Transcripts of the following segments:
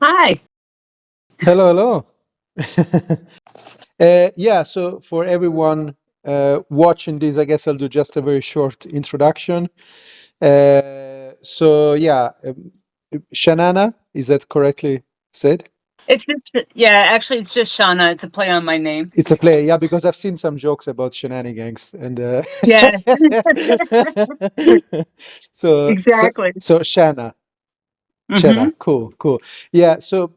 Hi. Hello, hello. Yeah, so for everyone watching this, I guess I'll do just a very short introduction. Shanana, is that correctly said? Actually, it's just Shana. It's a play on my name. It's a play, yeah, because I've seen some jokes about shenanigans, and Yes, exactly. so Shana, Mm-hmm. cool. Yeah, so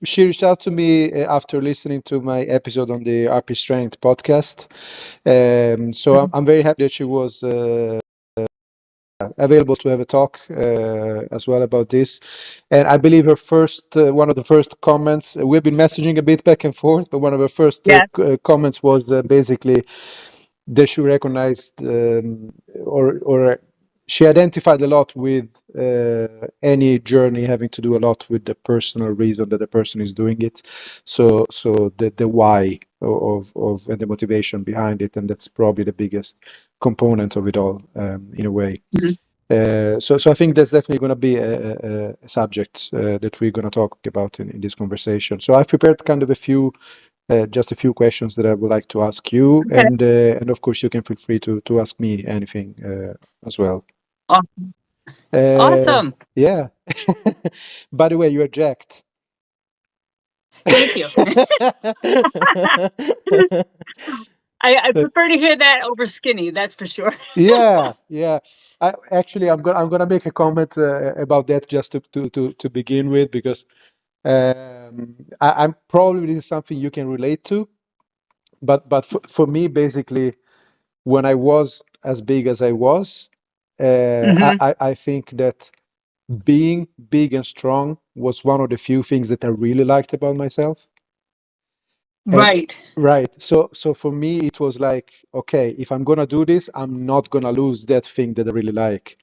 she reached out to me after listening to my episode on the RP Strength podcast. I'm very happy that she was available to have a talk as well about this. And I believe her first, one of the first comments, we've been messaging a bit back and forth, but one of her first Yes. comments was basically that she recognized or she identified a lot with any journey having to do a lot with the personal reason that the person is doing it. So the why of and the motivation behind it, and that's probably the biggest component of it all, in a way. Mhm. So I think that's definitely going to be a subject that we're going to talk about in this conversation. So I've prepared kind of just a few questions that I would like to ask you, Okay. and of course you can feel free to ask me anything as well. Aw- Uh, Awesome. yeah. By the way, you are jacked. Thank you. I prefer to hear that over skinny. That's for sure. Yeah. I'm gonna make a comment about that just to begin with, because I'm probably this is something you can relate to, but for me, basically, when I was as big as I was, Hmm. I think that being big and strong was one of the few things that I really liked about myself. And Right. right, so for me, it was like, okay, if I'm gonna do this, I'm not gonna lose that thing that I really like.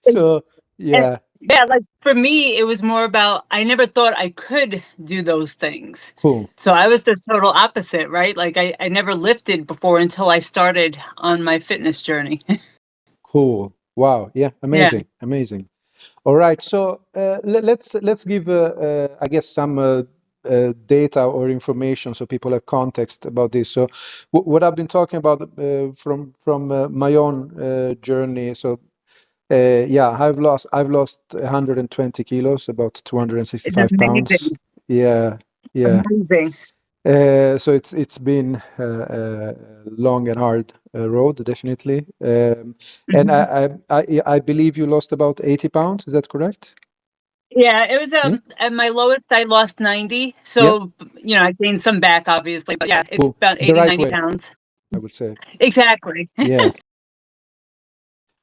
So And yeah, yeah, like for me, it was more about I never thought I could do those things. cool, So I was the total opposite, right? Like I never lifted before until I started on my fitness journey. cool. Wow, yeah, Yeah. amazing. All right, so let's give, I guess, some data or information so people have context about this. So, what I've been talking about from my own journey. So, yeah, I've lost 120 kilos, about It's 265 pounds. amazing. Yeah, yeah. Amazing. So it's been a long and hard road, definitely. And Mhm. I believe you lost about 80 pounds. Is that correct? Yeah, it was, Yeah. at my lowest, I lost 90, Yeah. so, I gained some back, obviously, but yeah, it's Cool. about The 80, right 90 way, pounds. I would say. Exactly. Yeah.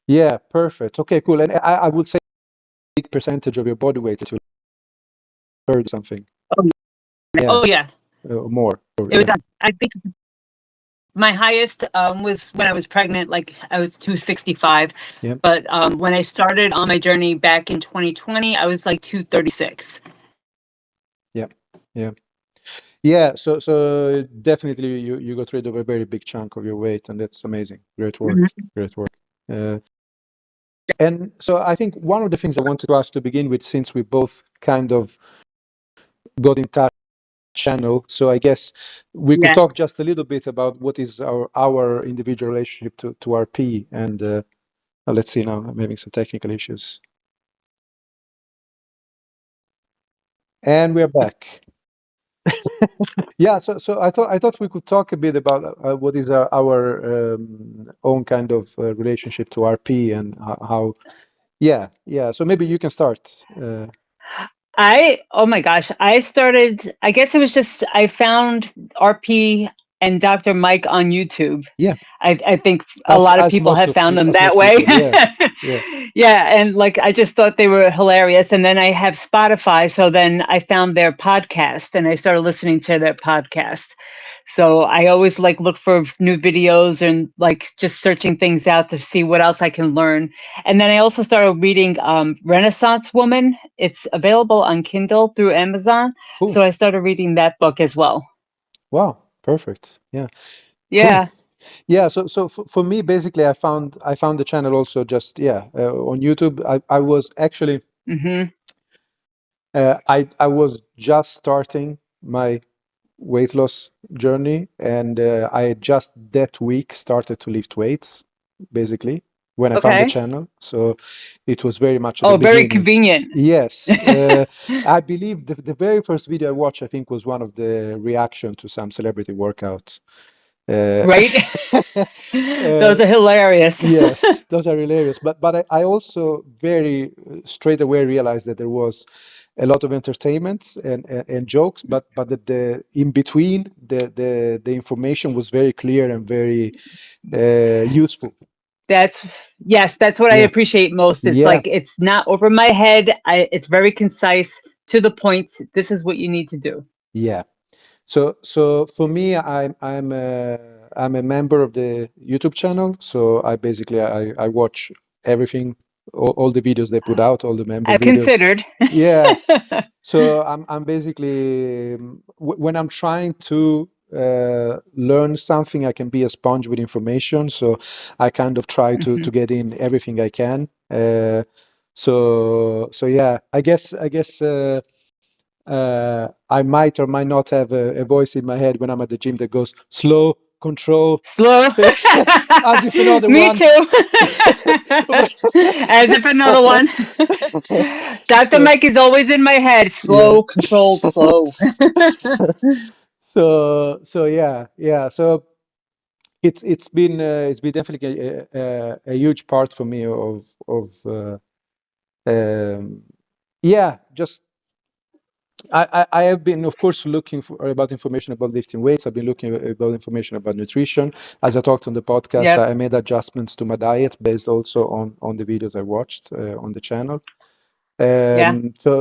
Yeah. Perfect. Okay. Cool. And I would say a big percentage of your body weight that you heard something. Oh, yeah. Yeah. Oh, yeah. More. Or, It was, yeah. I think my highest, was when I was pregnant, like, I was 265, Yeah. but, when I started on my journey back in 2020, I was, like, 236. Yeah. Yeah. Yeah. So definitely you got rid of a very big chunk of your weight, and that's amazing. Great work. Mhm. Great work. And so I think one of the things I wanted to ask to begin with, since we both kind of got in touch channel, so I guess we could Yeah. talk just a little bit about what is our individual relationship to RP. And let's see, now I'm having some technical issues, and we're back. Yeah, so I thought we could talk a bit about what is our own kind of relationship to RP, and how. Yeah. So maybe you can start. Oh my gosh, I guess it was just, I found RP and Dr. Mike on YouTube. Yeah, I think a lot of people have found them as that most way. people. Yeah. Yeah, and like I just thought they were hilarious. And then I have Spotify, so then I found their podcast and I started listening to their podcast. So I always like look for new videos and like just searching things out to see what else I can learn. And then I also started reading Renaissance Woman. It's available on Kindle through Amazon. Cool. So I started reading that book as well. Wow. Perfect. Yeah. Cool. Yeah. Yeah. So for me, basically, I found the channel also just, on YouTube. I was actually Hmm. I was just starting my weight loss journey, and I had just that week started to lift weights, basically, when I found the Okay. channel. So it was very much at the Oh, very beginning. convenient. Yes, I believe the very first video I watched, I think, was one of the reaction to some celebrity workouts. Uh, Right? uh, Those are hilarious. yes, those are hilarious. But I also very straight away realized that there was a lot of entertainment and jokes, but that the in between the information was very clear and very useful. That's yes, that's what I Yeah, appreciate most. It's yeah, like it's not over my head. It's very concise, to the point. This is what you need to do. yeah. So for me, I'm a member of the YouTube channel. So I basically I watch everything, all the videos they put out, all the member I've videos. considered. Yeah. So I'm basically when I'm trying to learn something, I can be a sponge with information. So I kind of try to Mhm. get in everything I can. So yeah, I might or might not have a voice in my head when I'm at the gym that goes slow, control, Slow. as if another Me one. too. As if another one. Dr. So Mike is always in my head. yeah. Slow, controlled, slow. So yeah. So it's been definitely a huge part for me of um, yeah, just I have been, of course, looking for about information about lifting weights. I've been looking about information about nutrition. As I talked on the podcast, Yep. I made adjustments to my diet based also on the videos I watched on the channel. Yeah.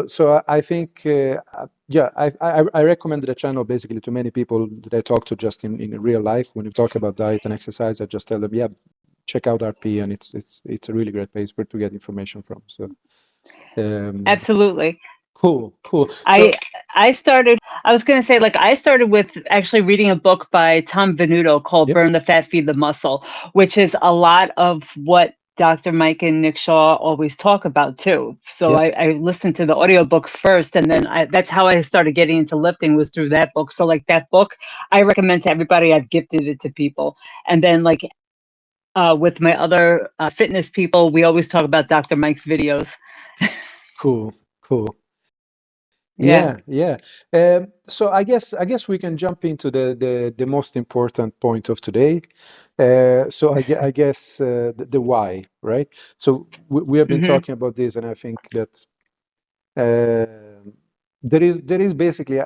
So I think, yeah, I recommend the channel basically to many people that I talk to just in real life. When we talk about diet and exercise, I just tell them, yeah, check out RP, and it's a really great place for to get information from. So um, Absolutely. cool. I So I started I was going to say, like, I started with actually reading a book by Tom Venuto called yep, Burn the Fat, Feed the Muscle, which is a lot of what Dr. Mike and Nick Shaw always talk about too. So yeah, I listened to the audiobook first, and then that's how I started getting into lifting, was through that book. So like that book, I recommend to everybody. I've gifted it to people. And then like with my other fitness people, we always talk about Dr. Mike's videos. cool. Yeah. Yeah. So I guess we can jump into the most important point of today. So I guess the why, right? So we have been Hmm. talking about this, and I think that there is basically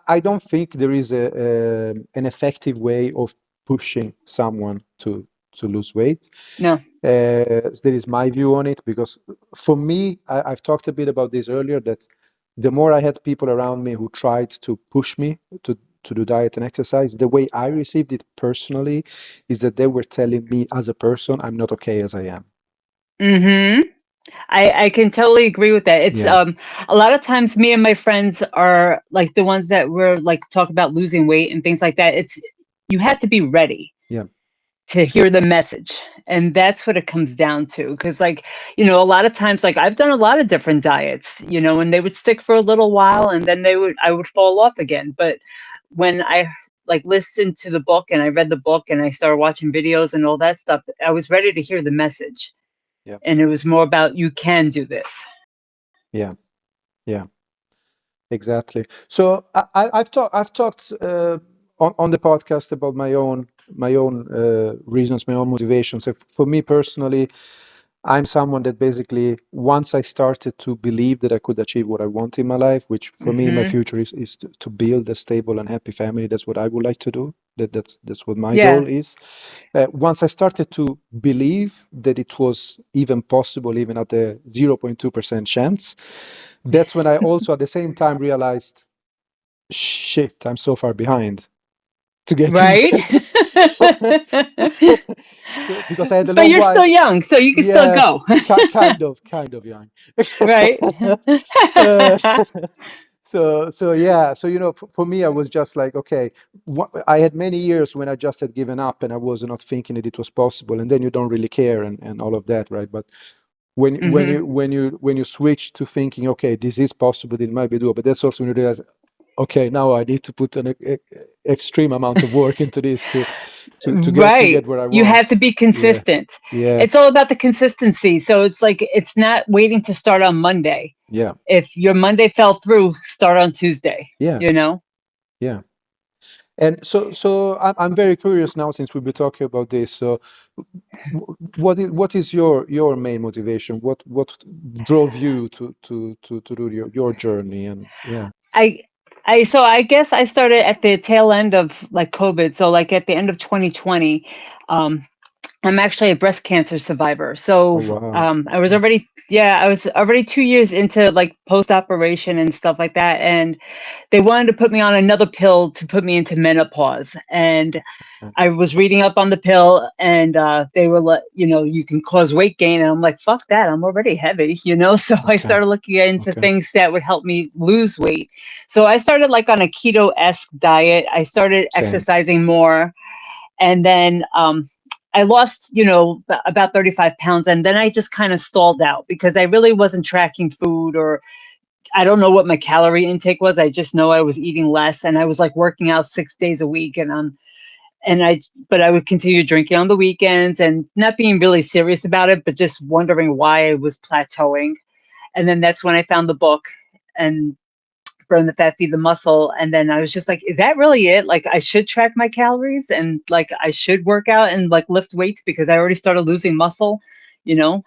I don't think there is an effective way of pushing someone to lose weight. No. There is my view on it, because for me, I've talked a bit about this earlier, that the more I had people around me who tried to push me to do diet and exercise, the way I received it personally is that they were telling me as a person, I'm not okay as I am. Hmm. I can totally agree with that. It's Yeah, a lot of times me and my friends are like the ones that were like talk about losing weight and things like that. It's you have to be ready yeah, to hear the message. And that's what it comes down to. Because like, a lot of times, like I've done a lot of different diets, and they would stick for a little while and then I would fall off again. But when I like listened to the book and I read the book and I started watching videos and all that stuff, I was ready to hear the message. yeah, And it was more about you can do this. yeah, yeah. Exactly. So I've talked on the podcast about my own reasons, my own motivations. For me personally, I'm someone that basically, once I started to believe that I could achieve what I want in my life, which for me in my Hmm. future is to build a stable and happy family. That's what I would like to do. That's what my Yeah. goal is. Once I started to believe that it was even possible, even at the 0.2% chance, that's when I also at the same time realized, shit, I'm so far behind to get in Right. there. So because I had a But long you're still while, young, so you can still yeah, go. kind of young. Right. Uh, so yeah, so for me, I was just like, okay, I had many years when I just had given up and I was not thinking that it was possible, and then you don't really care and all of that, right? But Hmm. when you switch to thinking, okay, this is possible, it might be doable, but that's also when you realize, okay, now I need to put an extreme amount of work into this to Right. get where I You have to want. be Yeah, consistent. yeah, It's all about the consistency. So it's like it's not waiting to start on Monday. yeah, If your Monday fell through, start on Tuesday, yeah, you know? yeah. And so I'm very curious now, since we've been talking about this. So what is your main motivation? What drove you to do your journey? And yeah, I I guess I started at the tail end of like COVID. So like at the end of 2020, um, I'm actually a breast cancer survivor. oh So wow, I was okay, already, yeah, I was already 2 years into like post operation and stuff like that. And they wanted to put me on another pill to put me into menopause. And okay, I was reading up on the pill, and they were like, you can cause weight gain. And I'm like, fuck that. I'm already heavy, So I okay, started looking into okay, things that would help me lose weight. So I started like on a keto-esque diet. I started same, exercising more. And then I lost, about 35 pounds. And then I just kind of stalled out because I really wasn't tracking food, or I don't know what my calorie intake was. I just know I was eating less, and I was like working out 6 days a week. But I would continue drinking on the weekends and not being really serious about it, but just wondering why I was plateauing. And then that's when I found the book, and Burn the Fat, Feed the Muscle. And then I was just like, is that really it? Like, I should track my calories, and like I should work out and like lift weights, because I already started losing muscle.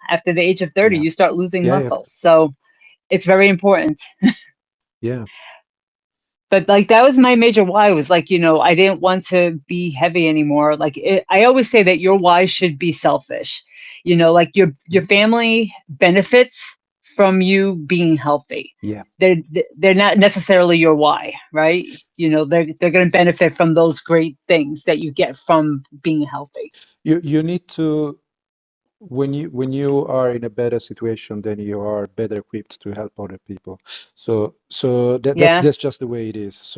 After the age of 30, yeah, you start losing yeah, yeah, muscle. So it's very important. yeah, But like that was my major why, was like, I didn't want to be heavy anymore. Like I always say that your why should be selfish. Like your mhm, family benefits from you being healthy. yeah. They're not necessarily your why, right? They're going to benefit from those great things that you get from being healthy. You need to, when you are in a better situation, then you are better equipped to help other people. So that's Yeah. that's just the way it is.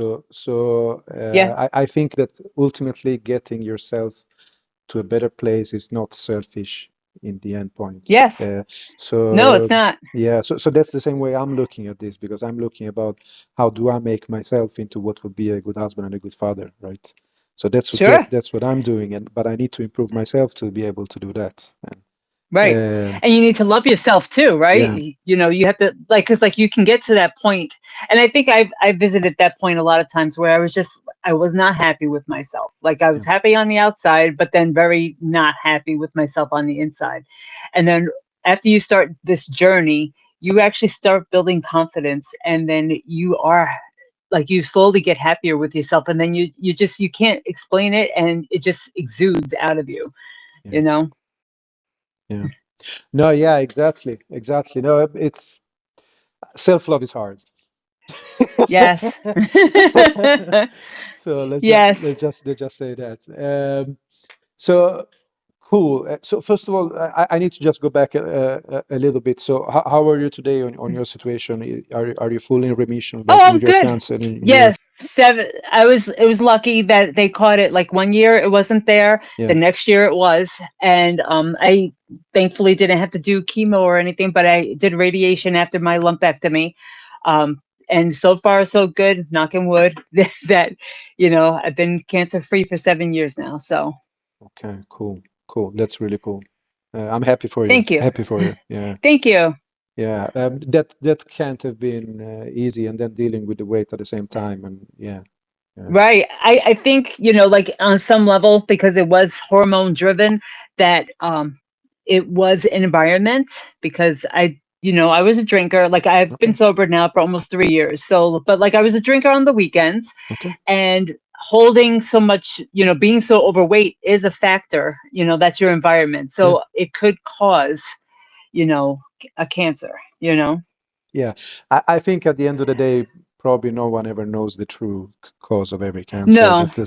Yeah. I think that ultimately getting yourself to a better place is not selfish in the end point. Yes. No, So it's not. yeah, so that's the same way I'm looking at this, because I'm looking about how do I make myself into what would be a good husband and a good father, right? So Sure. that's what I'm doing, and but I need to improve myself to be able to do that. Right. And And you need to love yourself too, right? yeah, You have to like, cause like you can get to that point. And I think I visited that point a lot of times where I was not happy with myself. Like I was yeah, happy on the outside, but then very not happy with myself on the inside. And then after you start this journey, you actually start building confidence, and then you are like, you slowly get happier with yourself, and then you can't explain it, and it just exudes out of you, yeah, you know? yeah. No, yeah, exactly, exactly. No, it's self-love is hard. Yes. So Yes. let's just say that. So cool. So first of all, I need to just go back a little bit. So how are you today on your situation? Are you fully in remission Oh, with I'm your good. cancer in Yeah, your, 7 it was lucky that they caught it, like, 1 year it wasn't there, the yeah, next year it was, and, I thankfully didn't have to do chemo or anything, but I did radiation after my lumpectomy, um, and so far so good, knock on wood, that, I've been cancer-free for 7 years now, so okay, cool, cool. That's really cool. I'm happy for you. thank you. Happy for you. Yeah. Thank you. Yeah, that can't have been easy, and then dealing with the weight at the same time, and yeah, yeah, Right. I think, like on some level, because it was hormone driven, that it was an environment, because I was a drinker. Like, I've been okay, sober now for almost 3 years. So, but like I was a drinker on the weekends, okay, and holding so much, being so overweight is a factor, that's your environment. yeah, So it could cause, you know, a cancer. yeah. I think at the end of the day, probably no one ever knows the true cause of every cancer, No, but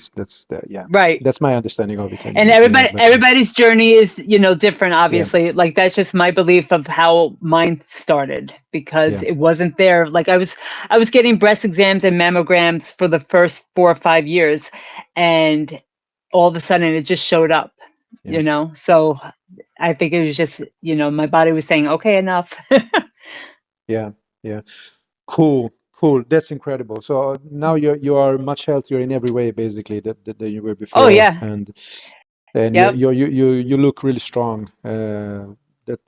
yeah, right. that's my understanding of it And anyway. Yeah, but everybody's journey is, different, yeah, obviously. Like, that's just my belief of how mine started, because yeah, it wasn't there. Like, I was getting breast exams and mammograms for the first 4 or 5 years, and all of a sudden it just showed up. yeah, So I think it was just, my body was saying, okay, enough. yeah, yeah. Cool, cool. That's incredible. So now you are much healthier in every way, basically, that you were Oh, before, yeah. and Yep. you look really strong.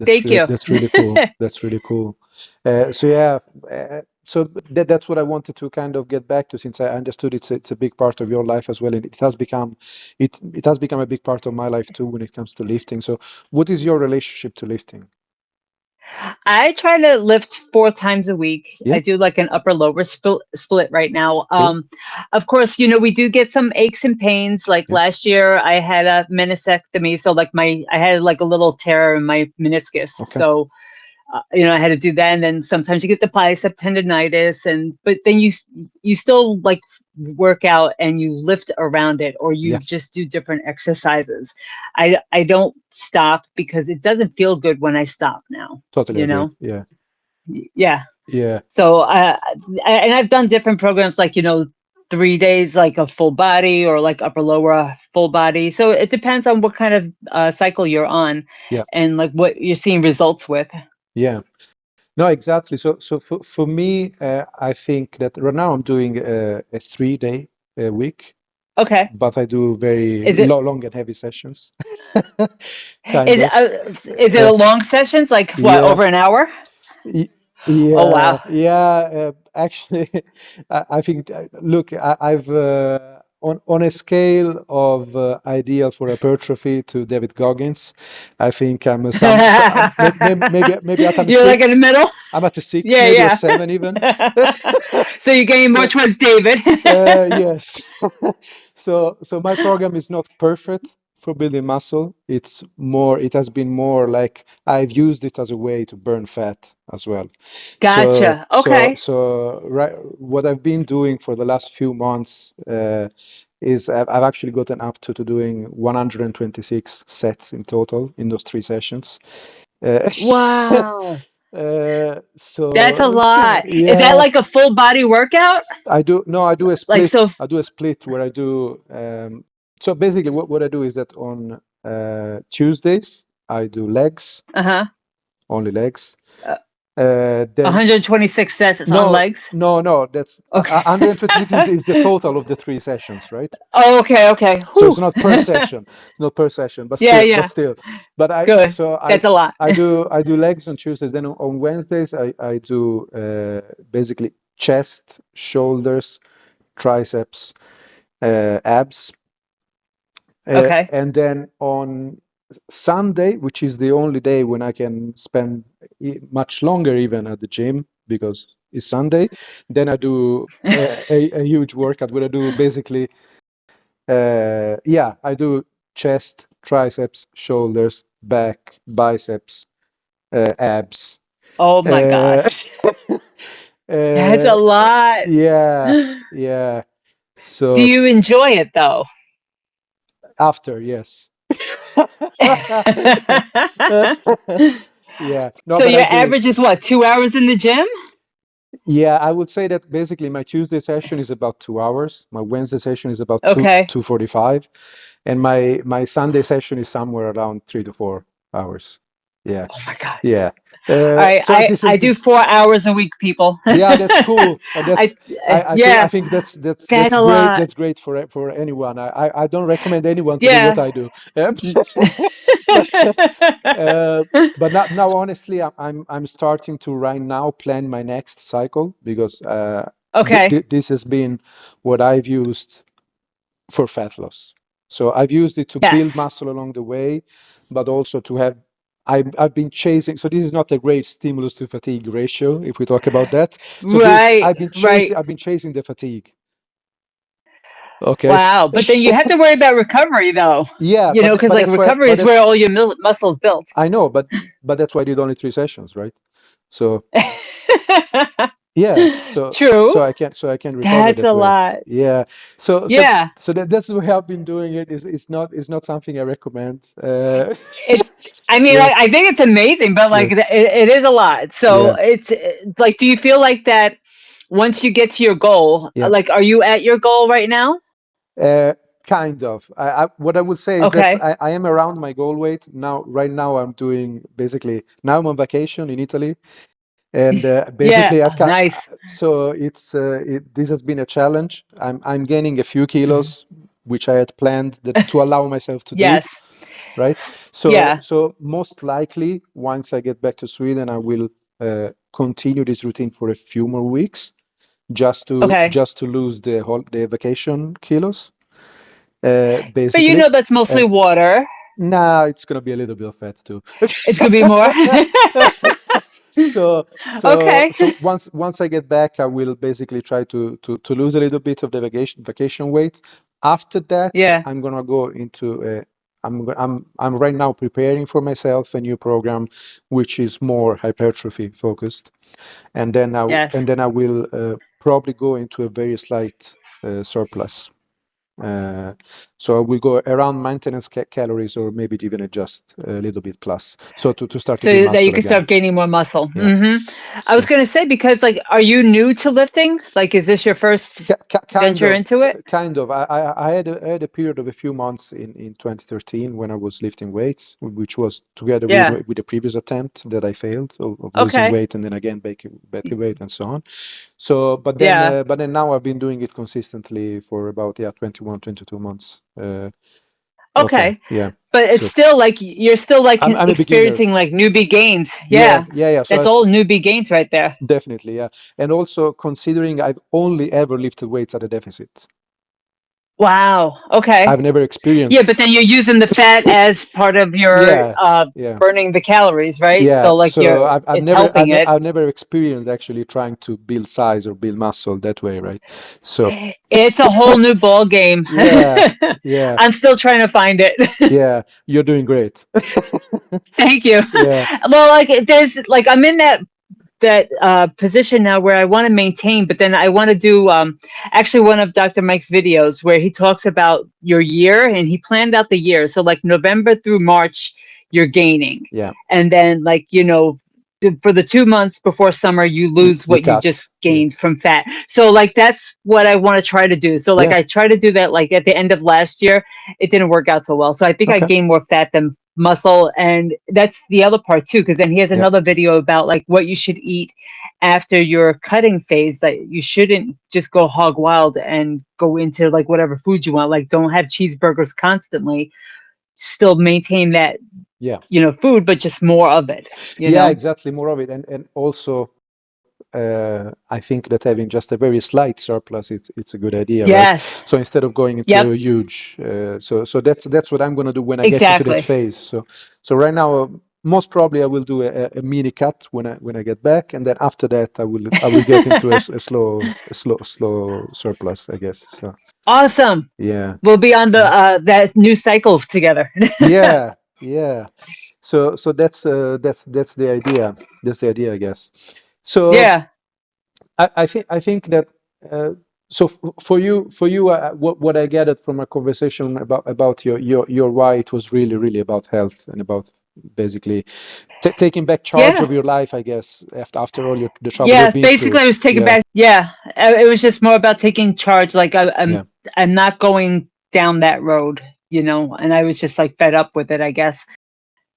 Thank you. That's really cool. That's really cool. So yeah, so that's what I wanted to kind of get back to, since I understood it's a big part of your life as well, and it has become a big part of my life too when it comes to lifting. So what is your relationship to lifting? I try to lift 4 times a week. Yeah, I do like an upper lower split right now. cool. Of course, we do get some aches and pains. Like Yeah, last year, I had a meniscectomy, so like I had like a little tear in my meniscus. okay. So I had to do that, and then sometimes you get the bicep tendonitis, but then you still like work out and you lift around it, or Yeah, you just do different exercises. I don't stop because it doesn't feel good when I stop now. totally You agreed. know, Yeah, yeah. yeah. So and I've done different programs like 3 days like a full body or like upper lower full body. So it depends on what kind of cycle you're on, Yeah, and like what you're seeing results with. yeah. No, exactly. So for me, I think that right now I'm doing a 3 day a week, Okay. but I do very Is it long and heavy sessions, kind is of. is it Uh, a long sessions like what, yeah, over an hour? y- Oh wow. yeah, yeah. Actually, I think. Look, I've on a scale of ideal for hypertrophy to David Goggins, I think I'm maybe at I'm a You're like in the six. middle. I'm at a six, Yeah, maybe a yeah. seven even. So you're getting more So towards David. yes. So my program is not perfect for building muscle. It has been more like I've used it as a way to burn fat as well. Gotcha. Okay. Right, what I've been doing for the last few months is I've actually gotten up to doing 126 sets in total in those 3 sessions. Uh, Wow. That's a lot. Is that yeah, like a full body workout? I do. No, I do a Like so. split. I do a split where I do. So basically, what I do is that on Tuesdays I do legs, Uh-huh. only legs. Uh, Then 126 sets on no, legs. no. That's Okay. 126 is the total of the 3 sessions, right? Oh, okay, okay. So Whew. it's not per session. It's not per session, but Yeah, still, yeah. But Good. That's a lot. I do legs on Tuesdays. Then on Wednesdays I do basically chest, shoulders, triceps, abs. Okay. And then on Sunday, which is the only day when I can spend much longer even at the gym because it's Sunday, then I do a huge workout where I do basically, I do chest, triceps, shoulders, back, biceps, abs. Oh my Uh, gosh. That's uh, a lot. yeah, yeah. Do So you enjoy it though? after, yes. Yeah, no, So but I your do. average is what, 2 hours in the gym? Yeah, I would say that basically my Tuesday session is about 2 hours. My Wednesday session is about Okay. 2:45, and my Sunday session is somewhere around 3 to 4 hours. Yeah, Oh my God. yeah. All right. So I this is I do this. 4 hours a week, people. Yeah, that's cool. I I yeah, think that's that's a great. lot. That's great for anyone. I don't recommend anyone to do what Yeah. I do. But uh, now honestly, I'm starting to right now plan my next cycle because Okay. this has been what I've used for fat loss. So I've used it to build Yes. muscle along the way, but also to have. I've been chasing. So this is not a great stimulus to fatigue ratio if we talk about that. So this Right. Right. I've been chasing the fatigue. Okay. Wow. But then you have to worry about recovery though. Yeah, Because but like that's why. recovery is where all your muscles built. I know, but that's why I did only 3 sessions, right? So yeah, True. so I can recover That's that a way. lot. Yeah, Yeah. that's the way I've been doing it. It's not something I recommend. It. I mean, Yeah, I think it's amazing, but yeah, like it is a lot. So yeah. it's like, do you feel like that once you get to your goal? Yeah. Like, are you at your goal right now? Kind of. What I would say is that Okay. I am around my goal weight now. Right now, I'm doing basically. Now I'm on vacation in Italy, and Yeah. basically I've got. Nice. So this has been a challenge. I'm gaining a few Mhm. kilos, which I had planned that to allow myself to do. Yes. Right. So Yeah. most likely, once I get back to Sweden, I will continue this routine for a few more weeks, Okay. just to lose the vacation kilos, But you basically. know that's mostly And water. now it's gonna be a little bit of fat too. It's gonna be more. Okay. So once I get back, I will basically try to lose a little bit of the vacation weight. After that, Yeah. I'm gonna go into I'm right now preparing for myself a new program, which is more hypertrophy focused, Yes. and then I will probably go into a very slight surplus. So I will go around maintenance calories, or maybe even adjust a little bit plus. So to start to build So that you muscle can again. start gaining more muscle. Yeah. I was So gonna say because like, are you new to lifting? Like, is this your first kind venture of, into it? kind of. I had a period of a few months in 2013 when I was lifting weights, which was together Yeah. with the previous attempt that I failed of losing Okay. weight and then again back weight and so on. So, Yeah. but then now I've been doing it consistently for about 21, 22 months. Okay, Okay. yeah. But it's So still like you're still like I'm a beginner. experiencing like newbie gains. Yeah, Yeah. yeah. So That's all newbie gains right there. definitely, yeah. And also considering I've only ever lifted weights at a deficit. Wow. Okay. I've never Yeah, experienced. but then you're using the fat as part of your Yeah, yeah, burning the calories, right? yeah. So like So it's helping it. I've never experienced actually trying to build size or build muscle that way, right? So It's a whole new ball game. yeah, yeah, I'm still trying to find it. yeah. You're doing great. Thank you. Yeah, Well, like there's like I'm in that position now where I want to maintain, but then I want to do actually one of Dr. Mike's videos where he talks about your year and he planned out the year. So like November through March, you're gaining, yeah. and then like for the 2 months before summer, you lose You what you just cut. Yeah, gained from fat. So like that's what I want to try to do. So like yeah. I try to do that like at the end of last year. It didn't work out so well. So I think I Okay. gained more fat than muscle, and that's the other part too, because then he has Yeah, another video about like what you should eat after your cutting phase, that you shouldn't just go hog wild and go into like whatever food you want, like don't have cheeseburgers constantly, still maintain that yeah, food, but just more of it you yeah. know Exactly. More of it, and also I think that having just a very slight surplus, it's a good idea, right? Yes. So instead of going into Yep. a huge, so that's what I'm going to do when I get into that Exactly. phase. So right now, most probably I will do a mini cut when I get back, and then after that I will get into a slow surplus, I guess. So Awesome. yeah, We'll be on the yeah, that new cycle together. yeah, yeah. So that's the idea. That's the idea, I guess. So Yeah. I think that for you what I gathered from a conversation about your why, it was really about health and about basically taking back charge Yeah. of your life, I guess, after all the trouble you've Yeah, been basically, through. I was taking Yeah, back. Yeah, it was just more about taking charge. Like yeah, I'm not going down that road, and I was just like fed up with it, I guess.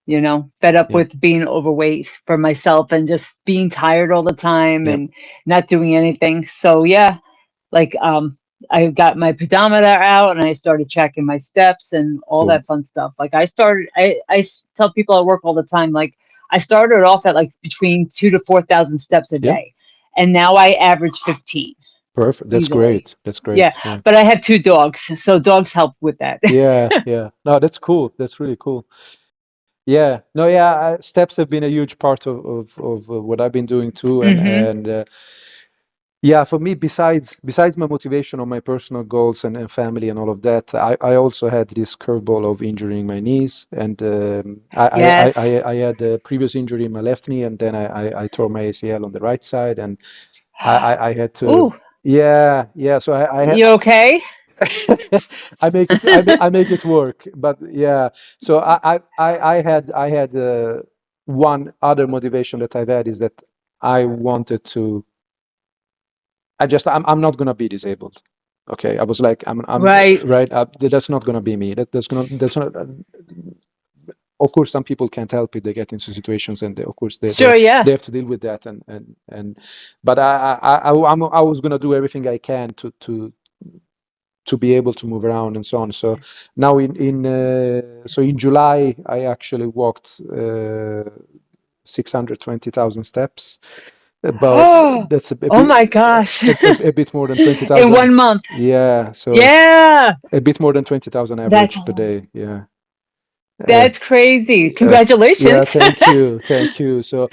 Fed up yeah, with being overweight for myself and just being tired all the time yeah, and not doing anything. So yeah, like I got my pedometer out and I started tracking my steps and all cool. that fun stuff. Like I tell people at work all the time, like I started off at like between 2 to 4,000 steps a Yeah, day, and now I average 15 perfect. That's easily. great. That's Yeah, great. Yeah, but I have two dogs, so dogs help with that. yeah, yeah. No, that's cool. That's really cool. Yeah, no, yeah. Steps have been a huge part of what I've been doing too, Hmm. and yeah, for me, besides my motivation on my personal goals and family and all of that, I also had this curveball of injuring my knees, and Yes. I had a previous injury in my left knee, and then I tore my ACL on the right side, and I had to, Ooh, yeah, yeah. So you okay? I make it work, but yeah. So I had one other motivation that I've had is that I wanted to. I'm not gonna be disabled. Okay, I was like, I'm Right. right. That's not gonna be me. That's not. Of course, some people can't help it. They get into situations, and of course, Sure. Yeah. they have to deal with that. And but I was gonna do everything I can to be able to move around and so on. So now in July, I actually walked 620,000 steps. About Oh. that's a Oh bit my gosh. a bit more than In 20,000. 1 month. Yeah, so Yeah. a bit more than 20,000 That's average per day. Yeah. Uh, that's crazy. yeah, yeah, Congratulations. thank you. So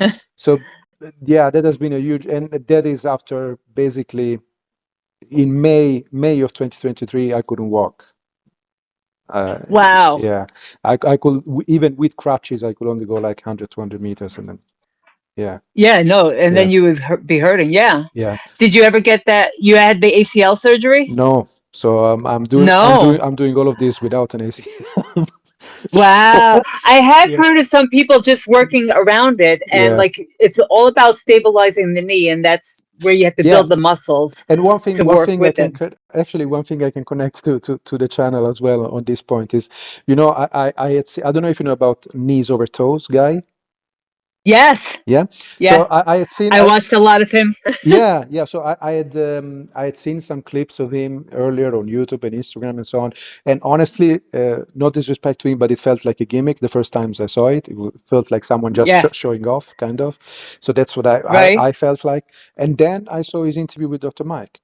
yeah, that has been a huge, and that is after basically in May of 2023, I couldn't walk. Uh, Wow. yeah, I could even with crutches, I could only go like 100, 200 meters, and then yeah, Yeah, no, and yeah, then you would be hurting. Yeah. yeah. Did you ever get that? You had the ACL surgery? No, so No. I'm doing all of this without an AC. Wow. I have Yeah, heard of some people just working around it, and yeah, like it's all about stabilizing the knee, and that's where you have to yeah. build the muscles And to one work thing I with can it. actually one thing I can connect to the channel as well on this point is, I don't know if you know about knees over toes guy. Yes. Yeah, so Yeah. I had seen I watched a lot of him. yeah, yeah. So I had seen some clips of him earlier on YouTube and Instagram and so on. And honestly, not disrespect to him, but it felt like a gimmick the first times I saw it. Felt like someone just Yeah. showing off, kind of. So that's what Right? I felt like. And then I saw his interview with Dr. Mike.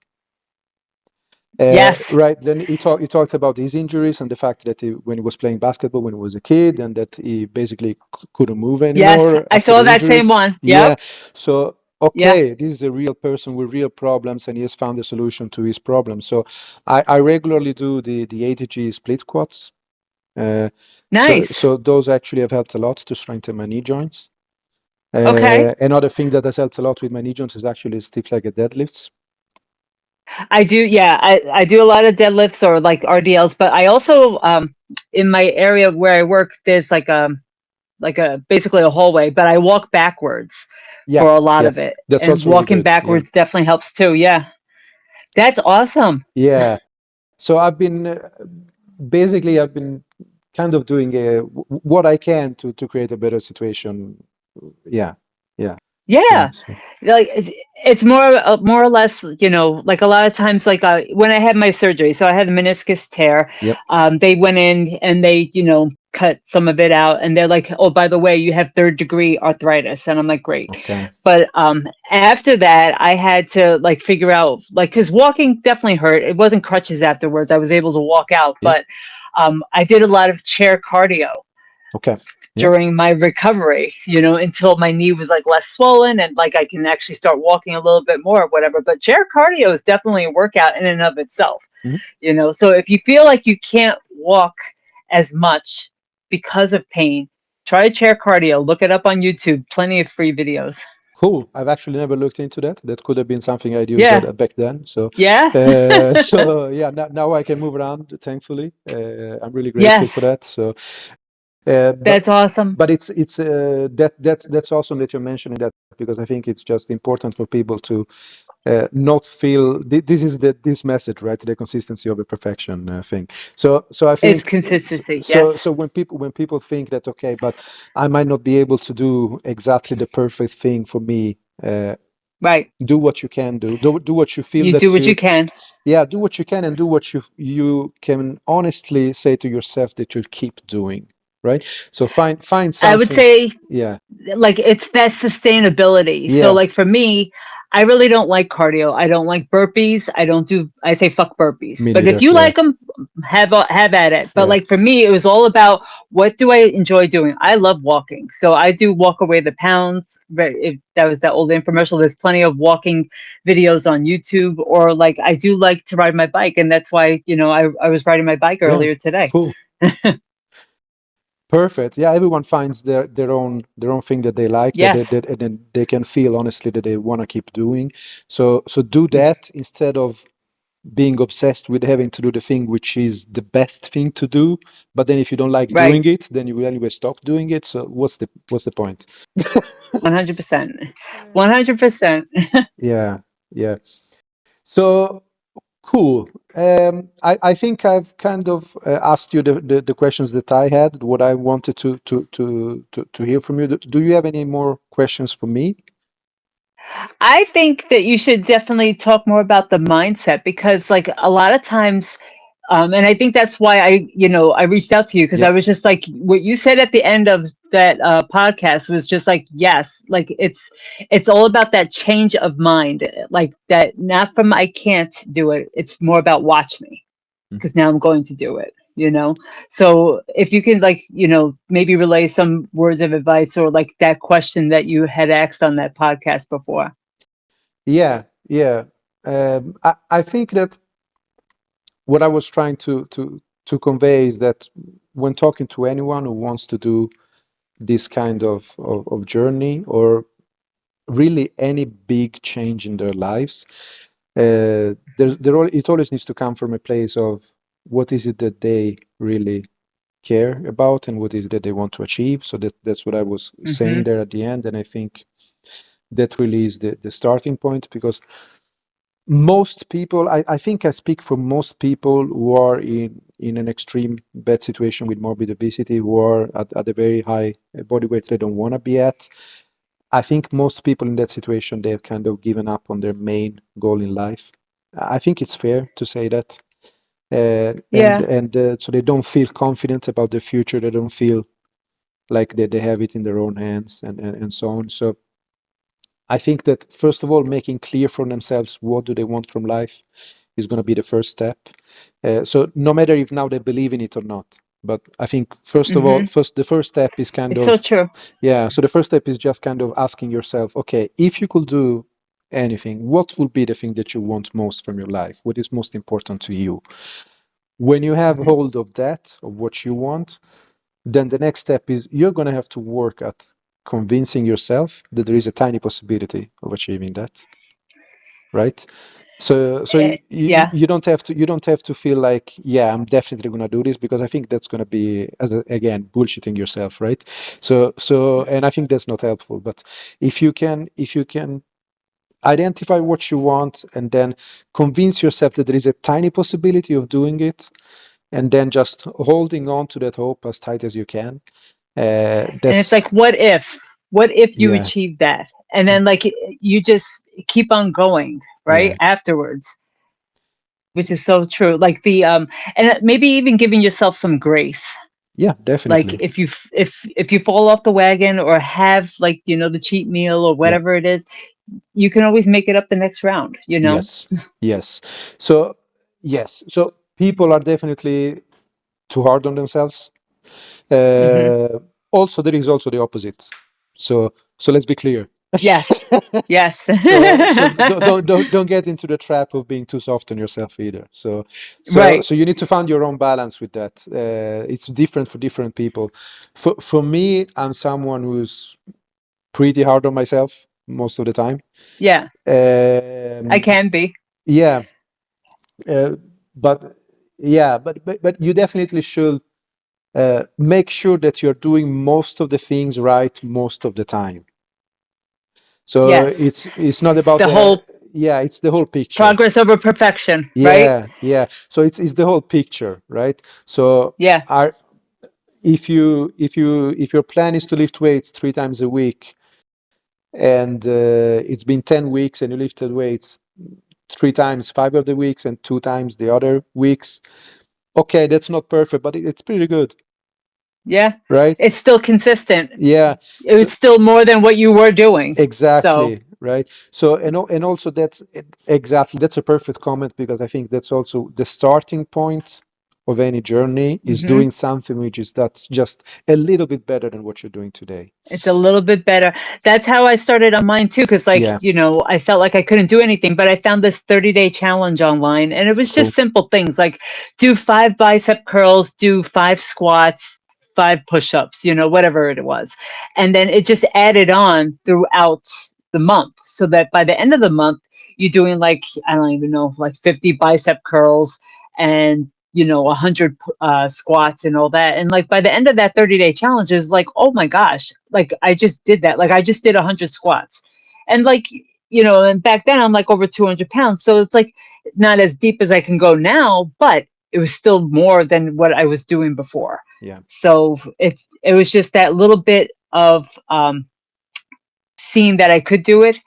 Yes. Right. Then he talked about his injuries and the fact that when he was playing basketball when he was a kid, and that he basically couldn't move Yes. anymore I after saw the that same injuries. one. Yeah. Yep. So Yeah. okay, this is a real person with real problems, and he has found a solution to his problem. So I regularly do the ATG split squats. Uh, Nice. so those actually have helped a lot to strengthen my knee joints. Okay. Another thing that has helped a lot with my knee joints is actually stiff-legged deadlifts. I do, yeah. I do a lot of deadlifts or like RDLs, but I also in my area where I work, there's like a basically a hallway, but I walk backwards Yeah, for a lot yeah, of it. that's And also really walking good. Yeah. backwards definitely helps too. Yeah. That's awesome. Yeah. So I've been basically I've been kind of doing what I can to create a better situation. Yeah. Yeah. Yeah. So, Like it's more or less, like a lot of times, like when I had my surgery, so I had a meniscus tear. yep. They went in and they, cut some of it out, and they're like, "Oh, by the way, you have third degree arthritis," and I'm like, "Great." Okay. But after that, I had to like figure out, like, because walking definitely hurt. It wasn't crutches afterwards. I was able to walk out, Yep. but I did a lot of chair cardio Okay. Yep. during my recovery, until my knee was like less swollen and like I can actually start walking a little bit more or whatever. But chair cardio is definitely a workout in and of itself, Mhm. So if you feel like you can't walk as much because of pain, try chair cardio. Look it up on YouTube. Plenty of free videos. Cool. I've actually never looked into that. That could have been something I'd used Yeah. back then. So, Yeah. so yeah, now I can move around. Thankfully, I'm really grateful Yes. for that. So, That's awesome. but it's that's awesome that you're mentioning that, because I think it's just important for people to not feel this is this message, right? The consistency of a perfection thing. So I It's think consistency. Yes. so when people think that, okay, but I might not be able to do exactly the perfect thing for me. Right. Do what you can do what you feel You do that what you can. yeah, do what you can, and do what you can honestly say to yourself that you'll keep doing, right? So find I would something. say Yeah, like it's that sustainability. So yeah, like for me, I really don't like cardio. I don't like burpees. I say fuck burpees. me But if neither. you Yeah, like them, have at it. But yeah, like for me, it was all about what do I enjoy doing? I love walking. So I do walk away the pounds. But if that was that old infomercial, there's plenty of walking videos on YouTube, or like I do like to ride my bike, and that's why, I was riding my bike yeah. earlier today. Cool. Perfect. Yeah, everyone finds their own thing that they like, Yes. and then they can feel honestly that they want to keep doing. So do that instead of being obsessed with having to do the thing which is the best thing to do. But then if you don't like Right. doing it, then you will anyway stop doing it. So what's the point? 100%. 100%. Yeah, yeah. So Cool. I think I've kind of asked you the questions that I had, what I wanted to hear from you. Do you have any more questions for me? I think that you should definitely talk more about the mindset because, like, a lot of times, and I think that's why I reached out to you because Yeah. I was just like, what you said at the end of that podcast was just like, yes, like it's all about that change of mind, like that, not from I can't do it. It's more about watch me because now I'm going to do it. So if you can, like, maybe relay some words of advice or like that question that you had asked on that podcast before. Yeah, yeah. I think that what I was trying to convey is that when talking to anyone who wants to do this kind of journey, or really any big change in their lives, it always needs to come from a place of what is it that they really care about and what is it that they want to achieve. So that's what I was saying Hmm. there at the end, and I think that really is the starting point, because most people, I think I speak for most people who are in an extreme bad situation with morbid obesity, who are at a very high body weight they don't want to be at. I think most people in that situation, they have kind of given up on their main goal in life. I think it's fair to say that. Yeah. So they don't feel confident about the future. They don't feel like they have it in their own hands, and so on. So I think that first of all, making clear for themselves what do they want from life is going to be the first step. So no matter if now they believe in it or not, but I think first of all, Hmm. the first step is kind It's so of, true. yeah. So the first step is just kind of asking yourself, okay, if you could do anything, what would be the thing that you want most from your life? What is most important to you? When you have Hmm. hold of that, of what you want, then the next step is you're going to have to work at convincing yourself that there is a tiny possibility of achieving that, right? So Yeah. you don't have to, feel like, yeah, I'm definitely going to do this, because I think that's going to be, again, bullshitting yourself, right? So and I think that's not helpful. But if you can identify what you want, and then convince yourself that there is a tiny possibility of doing it, and then just holding on to that hope as tight as you can, And it's that's, like, what if you yeah, achieve that? And then, like, you just keep on going, right? yeah, Afterwards, which is so true. Like and maybe even giving yourself some grace. yeah, Like definitely, if you fall off the wagon or have, like, the cheat meal or yeah, whatever it is, you can always make it up the next round. yes, yes. So yes, so people are definitely too hard on themselves. Hmm. Also, there is also the opposite. So let's be clear. Yes. Yes. So don't get into the trap of being too soft on yourself either. So Right. so you need to find your own balance with that. It's different for different people. For me, I'm someone who's pretty hard on myself most of the time. Yeah, I Um, can be. yeah, uh, but but you definitely should make sure that you're doing most of the things right most of the time. So Yes. it's not about The the, whole yeah, it's the whole picture. progress over perfection, right? Yeah, yeah. So it's the whole picture, right? So Yeah. are if your plan is to lift weights 3 times a week, and it's been 10 weeks and you lifted weights 3 times 5 of the weeks and 2 times the other weeks, okay, that's not perfect, but it's pretty good, Yeah. right? It's still consistent. Yeah. So It's still more than what you were doing. So, exactly, right. So and also that's exactly, that's a perfect comment, because I think that's also the starting point of any journey, is mhm. doing something which is that's just a little bit better than what you're doing today. It's a little bit better. That's how I started on mine too, because, like, Yeah, I felt like I couldn't do anything, but I found this 30-day challenge online, and it was cool. just simple things like do 5 bicep curls, do 5 squats, 5 push-ups, whatever it was. And then it just added on throughout the month, so that by the end of the month, you're doing, like, I don't even know, like 50 bicep curls and 100 squats and all that. And, like, by the end of that 30-day challenge is like, oh my gosh, like I just did that. Like I just did 100 squats. And, like, and back then I'm like over 200 pounds. So it's like not as deep as I can go now, but it was still more than what I was doing before. Yeah, So it was just that little bit of seeing that I could do it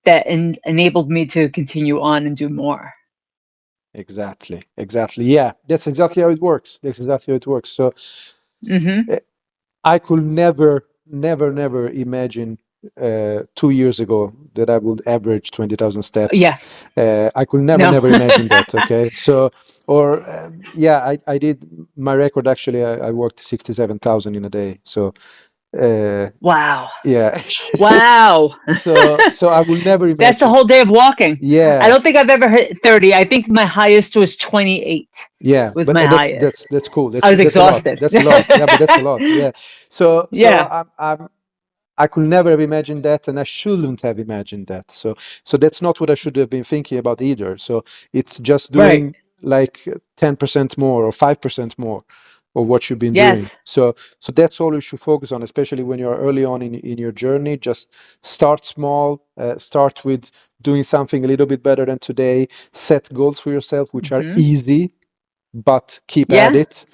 that enabled me to continue on and do more. exactly, exactly. Yeah, that's exactly how it works. That's exactly how it works. So Hmm. uh, I could never, never, never imagine 2 years ago that I would average 20,000 steps. Yeah. I could never, No. never imagine that. Okay. So, or yeah, I did my record actually. I worked 67,000 in a day. So, uh, Wow. yeah. Wow. So I will never That's a imagine. whole day of walking. I Yeah. don't think I've ever hit 30. I think my highest was 28 Yeah, was but my highest. that's cool. I was That's a lot. exhausted. That's a lot. Yeah, but that's a lot. Yeah. So Yeah. I could never have imagined that, and I shouldn't have imagined that. So that's not what I should have been thinking about either. So it's just Right. doing like 10% more or 5% more of what you've been Yes. doing. So that's all you should focus on, especially when you're early on in your journey. Just start small. Start with doing something a little bit better than today. Set goals for yourself, which are Hmm. easy, but keep at Yeah. it,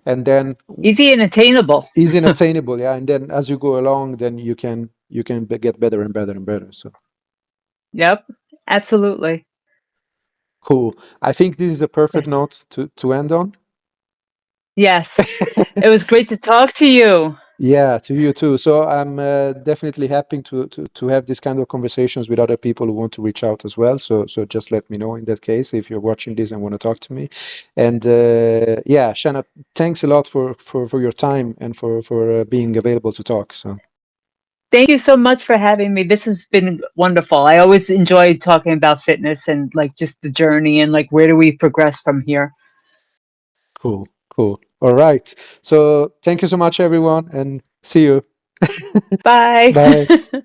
and then Easy and attainable. easy and attainable. Yeah, and then as you go along, then you can get better and better and better. So Yep. Absolutely. cool. I think this is a perfect note to end on. Yes. It was great to talk to you. Yeah, to you too. So I'm definitely happy to have these kind of conversations with other people who want to reach out as well. So just let me know in that case if you're watching this and want to talk to me. And yeah, Shana, thanks a lot for your time and for being available to talk. So Thank you so much for having me. This has been wonderful. I always enjoy talking about fitness and like just the journey and like where do we progress from here. cool, cool. All right. So thank you so much, everyone, and see you. Bye. Bye.